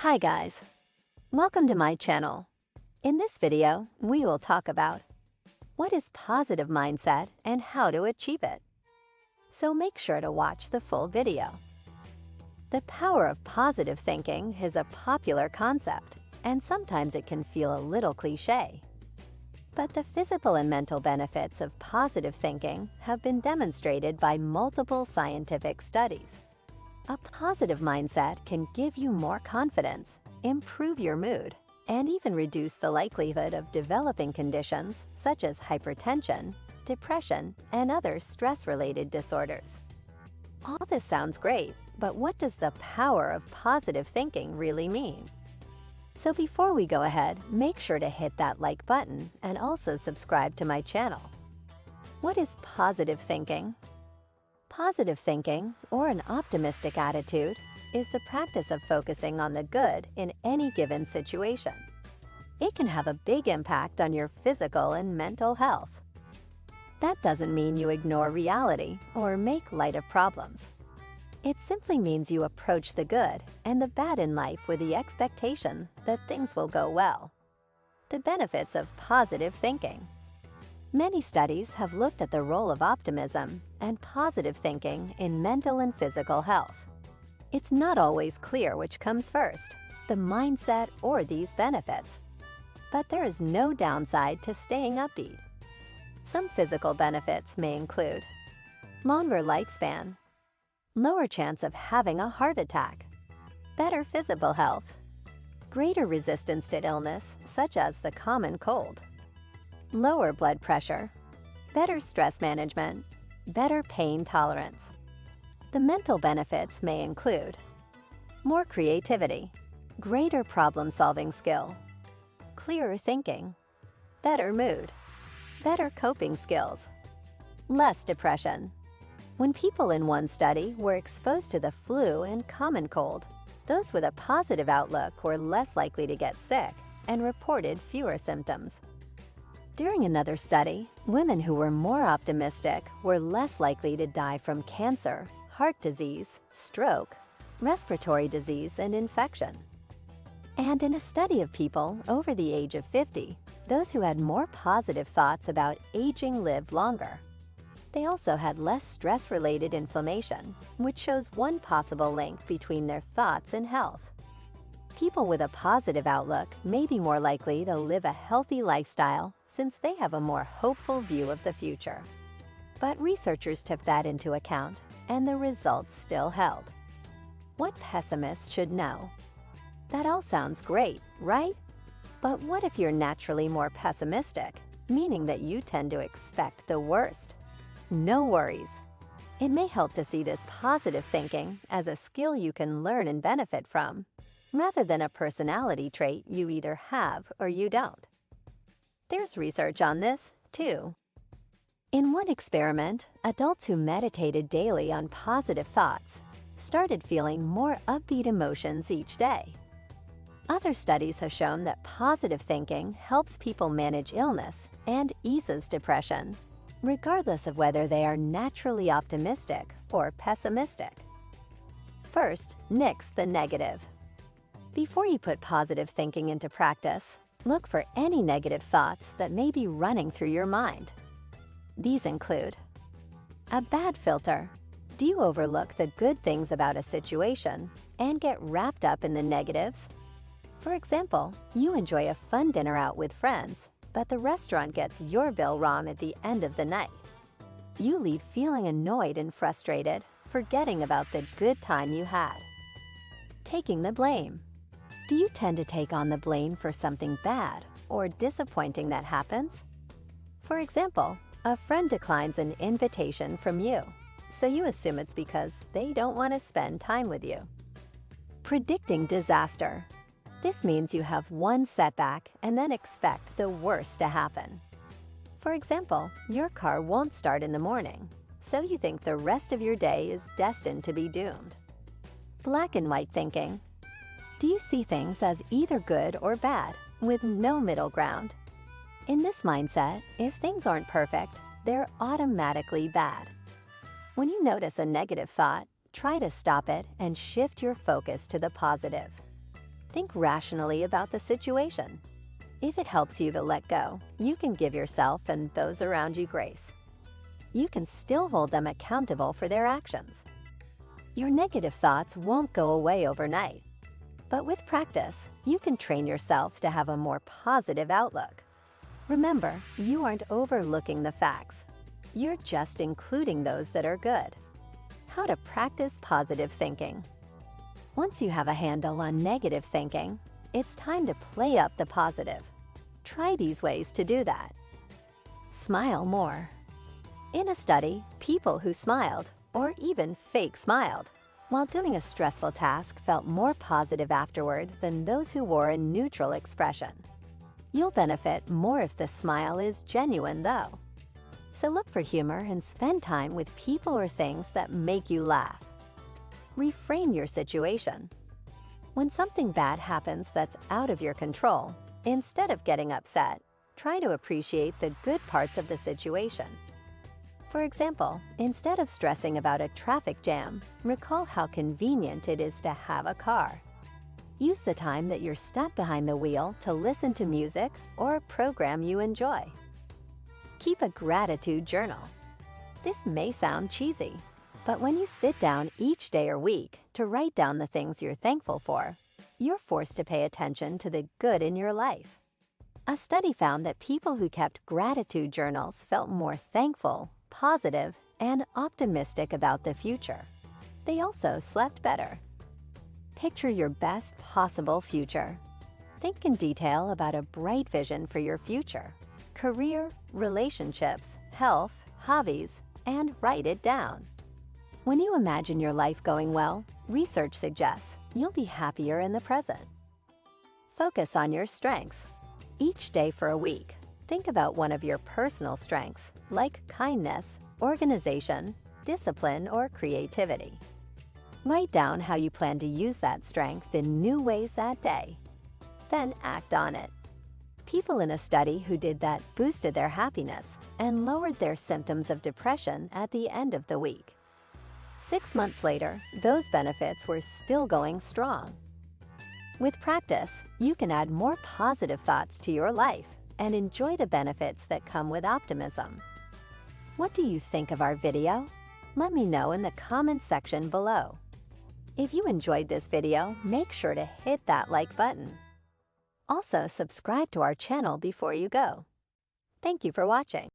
Hi guys, welcome to my channel. In this video, we will talk about what is positive mindset and how to achieve it. So make sure to watch the full video. The power of positive thinking is a popular concept, and sometimes it can feel a little cliche. But the physical and mental benefits of positive thinking have been demonstrated by multiple scientific studies. A positive mindset can give you more confidence, improve your mood, and even reduce the likelihood of developing conditions such as hypertension, depression, and other stress-related disorders. All this sounds great, but what does the power of positive thinking really mean? So before we go ahead, make sure to hit that like button and also subscribe to my channel. What is positive thinking? Positive thinking, or an optimistic attitude, is the practice of focusing on the good in any given situation. It can have a big impact on your physical and mental health. That doesn't mean you ignore reality or make light of problems. It simply means you approach the good and the bad in life with the expectation that things will go well. The benefits of positive thinking. Many studies have looked at the role of optimism and positive thinking in mental and physical health. It's not always clear which comes first, the mindset or these benefits. But there is no downside to staying upbeat. Some physical benefits may include longer lifespan, lower chance of having a heart attack, better physical health, greater resistance to illness such as the common cold, lower blood pressure, better stress management, better pain tolerance. The mental benefits may include more creativity, greater problem-solving skill, clearer thinking, better mood, better coping skills, less depression. When people in one study were exposed to the flu and common cold, those with a positive outlook were less likely to get sick and reported fewer symptoms. During another study, women who were more optimistic were less likely to die from cancer, heart disease, stroke, respiratory disease, and infection. And in a study of people over the age of 50, those who had more positive thoughts about aging lived longer. They also had less stress-related inflammation, which shows one possible link between their thoughts and health. People with a positive outlook may be more likely to live a healthy lifestyle since they have a more hopeful view of the future. But researchers took that into account, and the results still held. What pessimists should know? That all sounds great, right? But what if you're naturally more pessimistic, meaning that you tend to expect the worst? No worries. It may help to see this positive thinking as a skill you can learn and benefit from, rather than a personality trait you either have or you don't. There's research on this, too. In one experiment, adults who meditated daily on positive thoughts started feeling more upbeat emotions each day. Other studies have shown that positive thinking helps people manage illness and eases depression, regardless of whether they are naturally optimistic or pessimistic. First, nix the negative. Before you put positive thinking into practice, look for any negative thoughts that may be running through your mind. These include a bad filter. Do you overlook the good things about a situation and get wrapped up in the negatives? For example, you enjoy a fun dinner out with friends, but the restaurant gets your bill wrong at the end of the night. You leave feeling annoyed and frustrated, forgetting about the good time you had. Taking the blame. Do you tend to take on the blame for something bad or disappointing that happens? For example, a friend declines an invitation from you, so you assume it's because they don't want to spend time with you. Predicting disaster. This means you have one setback and then expect the worst to happen. For example, your car won't start in the morning, so you think the rest of your day is destined to be doomed. Black and white thinking. Do you see things as either good or bad, with no middle ground? In this mindset, if things aren't perfect, they're automatically bad. When you notice a negative thought, try to stop it and shift your focus to the positive. Think rationally about the situation. If it helps you to let go, you can give yourself and those around you grace. You can still hold them accountable for their actions. Your negative thoughts won't go away overnight, but with practice, you can train yourself to have a more positive outlook. Remember, you aren't overlooking the facts. You're just including those that are good. How to practice positive thinking. Once you have a handle on negative thinking, it's time to play up the positive. Try these ways to do that. Smile more. In a study, people who smiled, or even fake smiled, while doing a stressful task felt more positive afterward than those who wore a neutral expression. You'll benefit more if the smile is genuine, though. So look for humor and spend time with people or things that make you laugh. Reframe your situation. When something bad happens that's out of your control, instead of getting upset, try to appreciate the good parts of the situation. For example, instead of stressing about a traffic jam, recall how convenient it is to have a car. Use the time that you're stuck behind the wheel to listen to music or a program you enjoy. Keep a gratitude journal. This may sound cheesy, but when you sit down each day or week to write down the things you're thankful for, you're forced to pay attention to the good in your life. A study found that people who kept gratitude journals felt more thankful, positive, and optimistic about the future. They also slept better. Picture your best possible future. Think in detail about a bright vision for your future: career, relationships, health, hobbies, and write it down. When you imagine your life going well, research suggests you'll be happier in the present. Focus on your strengths. Each day for a week, think about one of your personal strengths, like kindness, organization, discipline, or creativity. Write down how you plan to use that strength in new ways that day. Then act on it. People in a study who did that boosted their happiness and lowered their symptoms of depression at the end of the week. 6 months later, those benefits were still going strong. With practice, you can add more positive thoughts to your life and enjoy the benefits that come with optimism. What do you think of our video? Let me know in the comments section below. If you enjoyed this video, make sure to hit that like button. Also, subscribe to our channel before you go. Thank you for watching.